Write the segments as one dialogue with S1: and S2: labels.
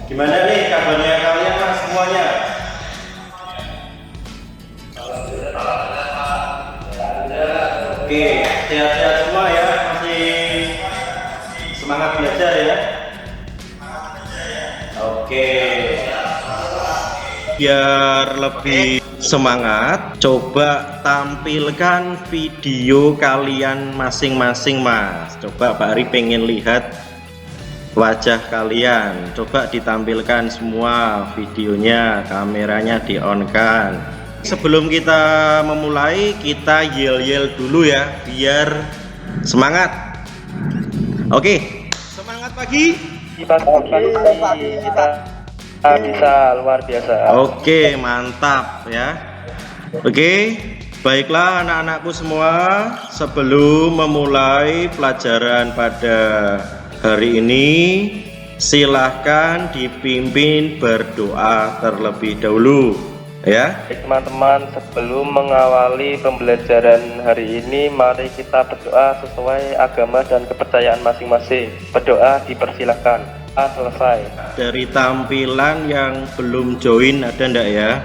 S1: Gimana nih kabarnya kalian mas semuanya? Oke, sehat-sehat semua ya, masih semangat belajar ya. Oke, biar lebih semangat, coba tampilkan video kalian masing-masing mas. Coba Pak Ari pengen lihat wajah kalian, coba ditampilkan semua videonya, kameranya di on kan. Sebelum kita memulai, kita yel-yel dulu ya, biar semangat. Oke, semangat pagi.
S2: Pagi kita bisa luar biasa.
S1: Oke, mantap ya. Oke, baiklah anak-anakku semua, sebelum memulai pelajaran pada hari ini, silahkan dipimpin berdoa terlebih dahulu ya.
S2: Teman-teman, sebelum mengawali pembelajaran hari ini, mari kita berdoa sesuai agama dan kepercayaan masing-masing. Berdoa dipersilahkan. Selesai.
S1: Dari tampilan yang belum join ada ndak ya?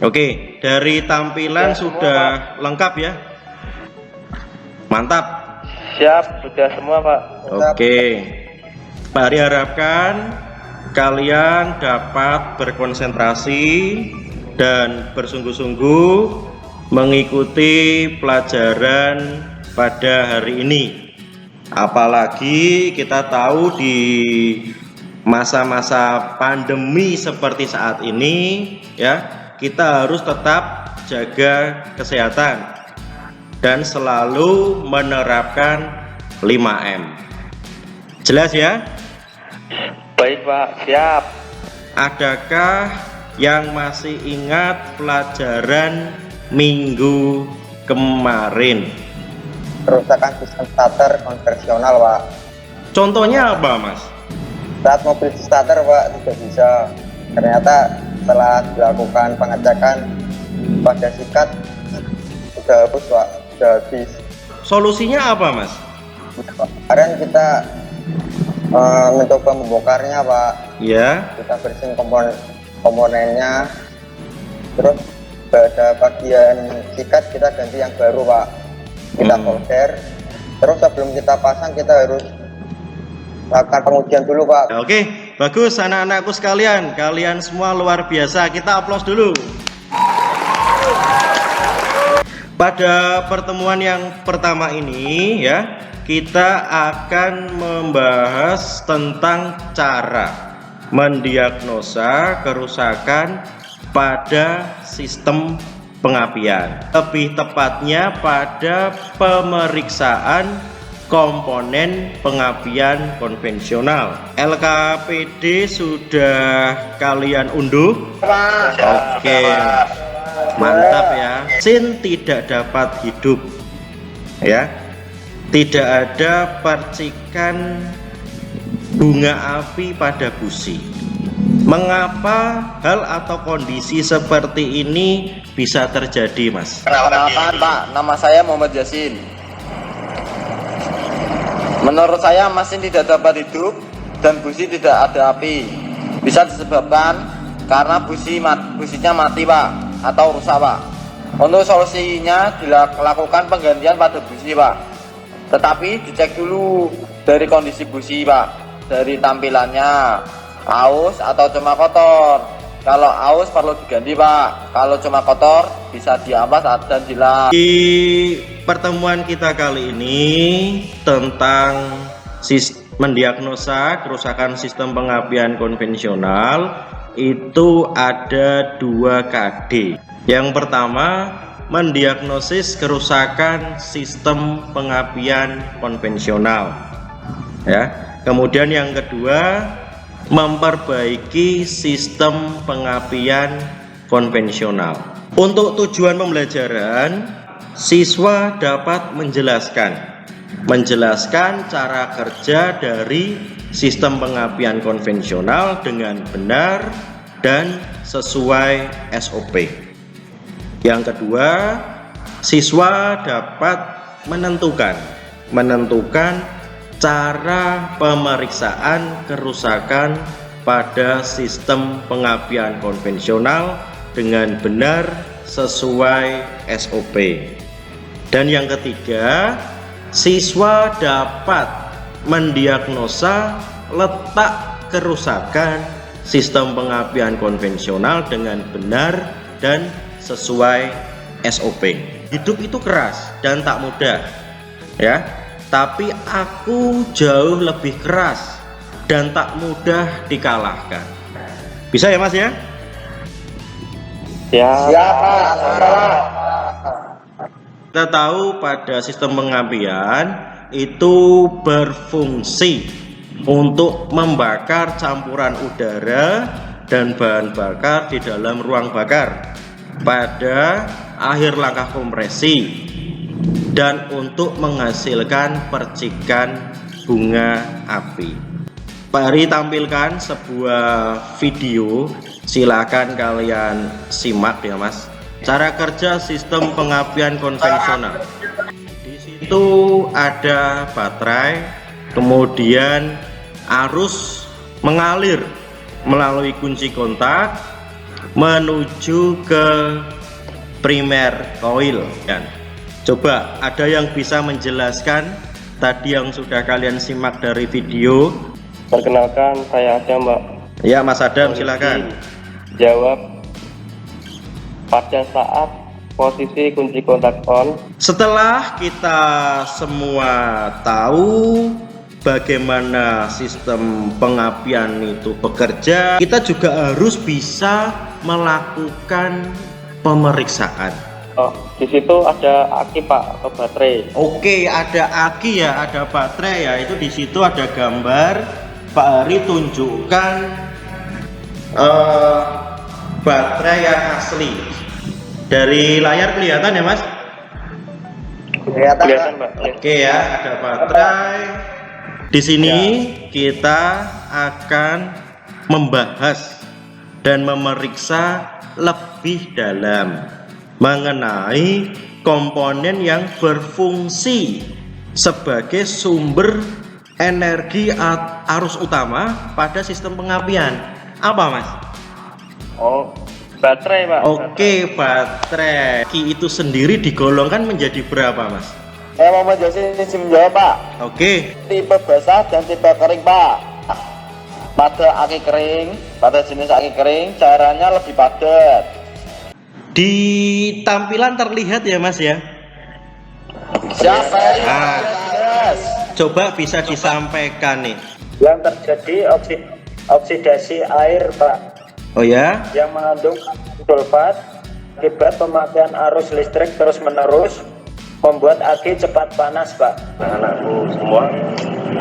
S1: Oke, dari tampilan sudah lengkap ya? Mantap.
S2: Siap, sudah semua Pak.
S1: Oke, Pak Ari harapkan kalian dapat berkonsentrasi dan bersungguh-sungguh mengikuti pelajaran pada hari ini. Apalagi kita tahu di masa-masa pandemi seperti saat ini ya, kita harus tetap jaga kesehatan dan selalu menerapkan 5M. Jelas ya?
S2: Baik Pak, siap.
S1: Adakah yang masih ingat pelajaran minggu kemarin?
S3: Kerusakan sistem starter konvensional Pak.
S1: Contohnya apa mas?
S3: Saat mobil starter Pak tidak bisa, ternyata setelah dilakukan pengecekan pada sikat sudah habis Pak, sudah habis.
S1: Solusinya apa mas?
S3: Kemarin kita mencoba membongkarnya Pak.
S1: Ya.
S3: Kita bersihin komponennya, terus pada bagian sikat kita ganti yang baru Pak. Kita solder, terus sebelum kita pasang kita harus lakukan pengujian dulu Pak.
S1: Oke, bagus anak-anakku sekalian, kalian semua luar biasa. Kita aplaus dulu. Pada pertemuan yang pertama ini ya, kita akan membahas tentang cara mendiagnosa kerusakan pada sistem pengapian, lebih tepatnya pada pemeriksaan komponen pengapian konvensional. LKPD sudah kalian unduh? Oke, mantap ya. Mesin tidak dapat hidup ya, tidak ada percikan bunga api pada busi. Mengapa hal atau kondisi seperti ini bisa terjadi mas?
S4: Perkenalkan Pak, nama saya Muhammad Yasin. Menurut saya mesin tidak dapat hidup dan busi tidak ada api. Bisa disebabkan karena businya mati Pak, atau rusak Pak. Untuk solusinya dilakukan penggantian pada busi Pak. Tetapi dicek dulu dari kondisi busi Pak, dari tampilannya aus atau cuma kotor. Kalau aus perlu diganti Pak, kalau cuma kotor bisa diampas dan dilap.
S1: Di pertemuan kita kali ini tentang mendiagnosa kerusakan sistem pengapian konvensional itu ada 2 KD. Yang pertama, mendiagnosis kerusakan sistem pengapian konvensional ya. Kemudian yang kedua, memperbaiki sistem pengapian konvensional. Untuk tujuan pembelajaran, siswa dapat menjelaskan cara kerja dari sistem pengapian konvensional dengan benar dan sesuai SOP. Yang kedua, siswa dapat menentukan cara pemeriksaan kerusakan pada sistem pengapian konvensional dengan benar sesuai SOP. Dan yang ketiga, siswa dapat mendiagnosa letak kerusakan sistem pengapian konvensional dengan benar dan sesuai SOP. Hidup itu keras dan tak mudah, ya. Tapi aku jauh lebih keras dan tak mudah dikalahkan. Bisa ya Mas ya?
S3: Siapa?
S1: Kita tahu pada sistem pengapian itu berfungsi untuk membakar campuran udara dan bahan bakar di dalam ruang bakar pada akhir langkah kompresi dan untuk menghasilkan percikan bunga api. Pak Ari tampilkan sebuah video, silakan kalian simak ya Mas. Cara kerja sistem pengapian konvensional. Di situ ada baterai, kemudian arus mengalir melalui kunci kontak menuju ke primer coil kan. Coba ada yang bisa menjelaskan tadi yang sudah kalian simak dari video?
S2: Perkenalkan, saya Adam, Mbak.
S1: Ya Mas Adam, silakan.
S2: Jawab. Pada saat posisi kunci kontak on.
S1: Setelah kita semua tahu bagaimana sistem pengapian itu bekerja, kita juga harus bisa melakukan pemeriksaan.
S2: Oh, di situ ada aki Pak atau baterai.
S1: Oke, ada aki ya, ada baterai ya. Itu di situ ada gambar. Pak Ari tunjukkan baterai yang asli. Dari layar kelihatan ya Mas?
S3: Kelihatan,
S2: Mbak.
S1: Oke ya, ada baterai. Di sini kita akan membahas dan memeriksa lebih dalam mengenai komponen yang berfungsi sebagai sumber energi arus utama pada sistem pengapian. Apa Mas?
S2: Oh, baterai Pak.
S1: Oke, baterai. Ki itu sendiri digolongkan menjadi berapa Mas?
S4: Saya mau menjelasin menjawab Pak.
S1: Oke.
S4: Tipe basah dan tipe kering Pak. Pada aki kering, pada jenis aki kering cairannya lebih padat.
S1: Di tampilan terlihat ya Mas ya.
S4: Siapa ini?
S1: Ah.
S4: Yes.
S1: Coba bisa disampaikan nih.
S5: Yang terjadi oksidasi air Pak,
S1: Oh ya?
S5: yang mengandung sulfat akibat pemakaian arus listrik terus menerus membuat aki cepat panas Pak.
S2: Anak-anakku semua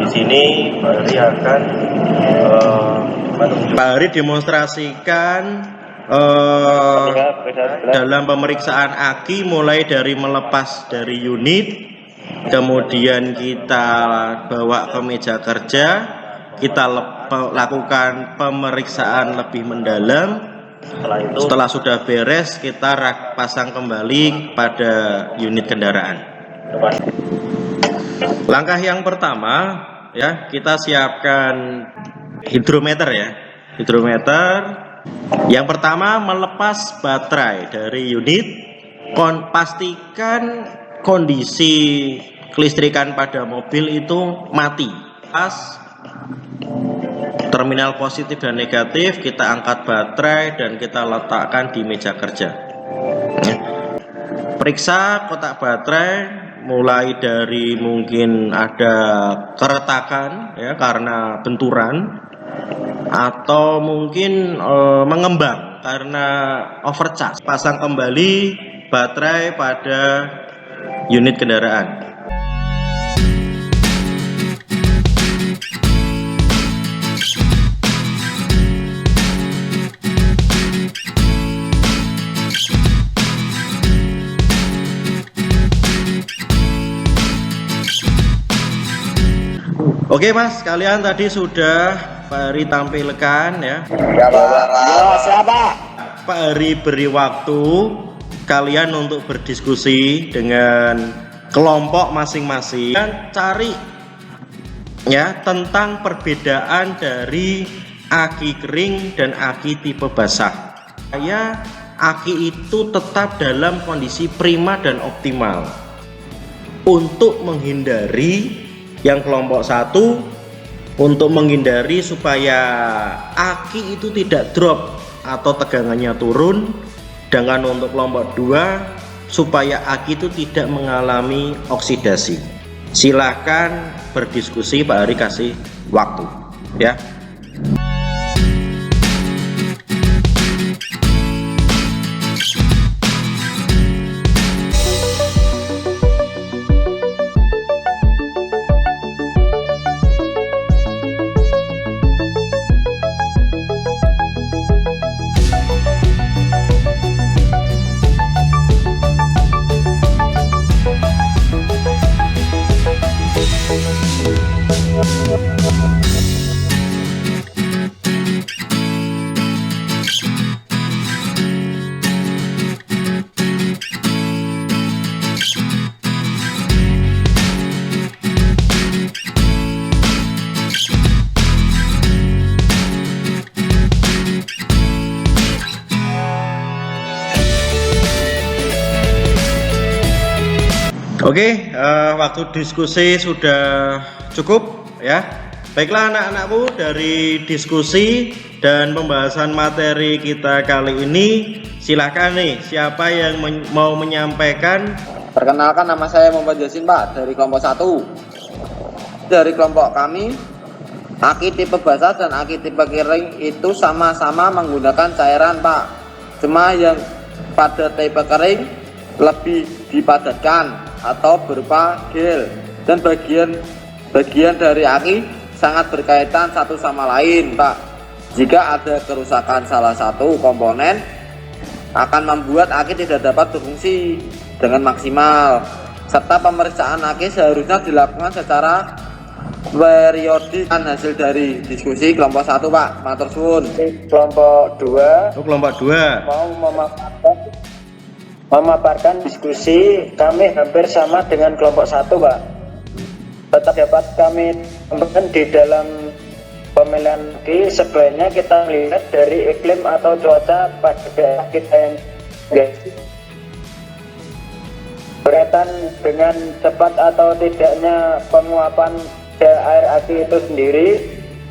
S2: di sini Pak Ari akan menunjukkan
S1: Pak Ari demonstrasikan dalam pemeriksaan aki mulai dari melepas dari unit, kemudian kita bawa ke meja kerja, kita lakukan pemeriksaan lebih mendalam. Setelah sudah beres, kita pasang kembali pada unit kendaraan. Langkah yang pertama ya, kita siapkan hidrometer ya. Hidrometer yang pertama melepas baterai dari unit. Pastikan kondisi kelistrikan pada mobil itu mati. Pas terminal positif dan negatif, kita angkat baterai dan kita letakkan di meja kerja. Periksa kotak baterai mulai dari mungkin ada keretakan ya karena benturan, atau mungkin mengembang karena overcharge. Pasang kembali baterai pada unit kendaraan. Oke Mas, kalian tadi sudah Pak Ari tampilkan ya.
S4: Siapa?
S1: Pak Ari beri waktu kalian untuk berdiskusi dengan kelompok masing-masing dan cari ya tentang perbedaan dari aki kering dan aki tipe basah. Aki itu tetap dalam kondisi prima dan optimal. Untuk menghindari yang kelompok 1, untuk menghindari supaya aki itu tidak drop atau tegangannya turun, dengan untuk kelompok 2 supaya aki itu tidak mengalami oksidasi. Silahkan berdiskusi, Pak Ari kasih waktu ya. Oke, waktu diskusi sudah cukup ya. Baiklah anak-anakku, dari diskusi dan pembahasan materi kita kali ini, silahkan nih siapa yang mau menyampaikan.
S4: Perkenalkan, nama saya Muhammad Yasin, Pak, dari kelompok 1. Dari kelompok kami, aki tipe basah dan aki tipe kering itu sama-sama menggunakan cairan, Pak. Cuma yang pada tipe kering lebih dipadatkan atau berupa gel, dan bagian dari aki sangat berkaitan satu sama lain, Pak. Jika ada kerusakan salah satu komponen akan membuat aki tidak dapat berfungsi dengan maksimal, serta pemeriksaan aki seharusnya dilakukan secara periodik. Hasil dari diskusi kelompok 1, Pak. Matur suwun.
S5: Kelompok 2
S1: Kelompok 2
S5: mau memaparkan diskusi kami hampir sama dengan kelompok 1, Pak. Tetap dapat kami tambahkan di dalam pemilihan aki, sebaiknya kita melihat dari iklim atau cuaca pada daerah kita yang berkaitan dengan cepat atau tidaknya penguapan air aki itu sendiri.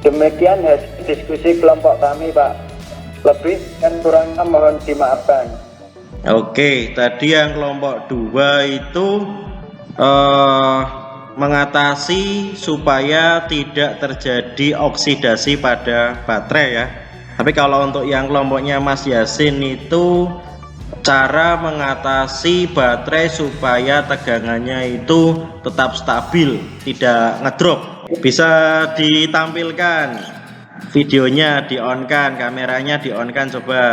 S5: Demikian hasil diskusi kelompok kami, Pak. Lebih dan kurangnya mohon dimaafkan.
S1: Oke, tadi yang kelompok 2 itu mengatasi supaya tidak terjadi oksidasi pada baterai ya. Tapi kalau untuk yang kelompoknya Mas Yasin itu cara mengatasi baterai supaya tegangannya itu tetap stabil, tidak ngedrop. Bisa ditampilkan videonya, di-on-kan, kameranya di-on-kan coba.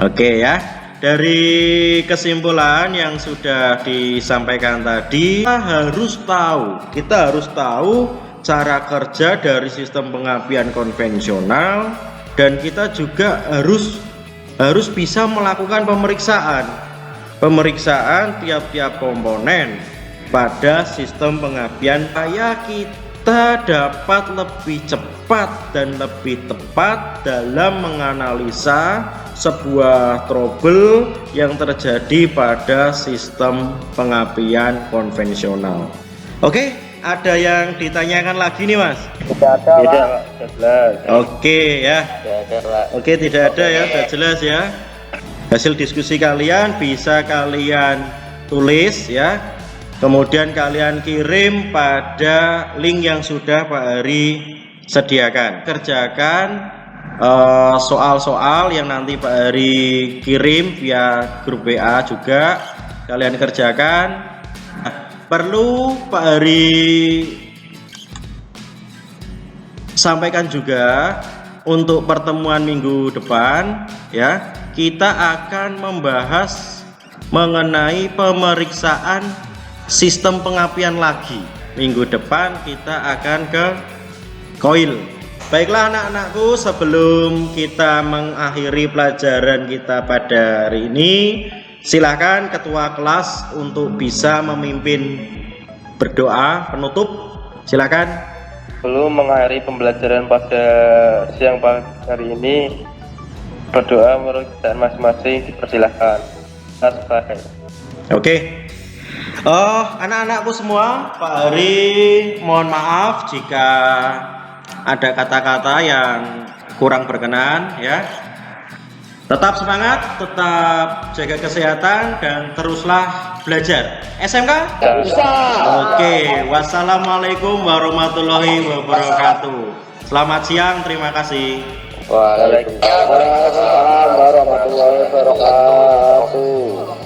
S1: Oke ya, dari kesimpulan yang sudah disampaikan tadi, kita harus tahu cara kerja dari sistem pengapian konvensional, dan kita juga harus bisa melakukan pemeriksaan tiap-tiap komponen pada sistem pengapian supaya kita dapat lebih cepat dan lebih tepat dalam menganalisa sebuah trouble yang terjadi pada sistem pengapian konvensional. Oke, ada yang ditanyakan lagi nih, Mas?
S5: Tidak ada, Pak.
S1: Oke ya. Oke, tidak ada ya, sudah jelas ya. Hasil diskusi kalian bisa kalian tulis ya. Kemudian kalian kirim pada link yang sudah Pak Ari sediakan. Kerjakan soal-soal yang nanti Pak Ari kirim via grup WA juga kalian kerjakan. Perlu Pak Ari sampaikan juga untuk pertemuan minggu depan ya, kita akan membahas mengenai pemeriksaan sistem pengapian lagi. Minggu depan kita akan ke koil. Baiklah anak-anakku, sebelum kita mengakhiri pelajaran kita pada hari ini, Silakan ketua kelas untuk bisa memimpin berdoa penutup. Silakan.
S2: Sebelum mengakhiri pembelajaran pada siang hari ini, berdoa menurut keadaan masing-masing dipersilahkan. Selesai.
S1: Oke. Anak-anakku semua, Pak Hari mohon maaf jika ada kata-kata yang kurang berkenan ya. Tetap semangat, tetap jaga kesehatan dan teruslah belajar. SMK?
S2: Bisa.
S1: Oke, wassalamualaikum warahmatullahi wabarakatuh. Selamat siang, terima kasih.
S5: Waalaikumsalam warahmatullahi wabarakatuh.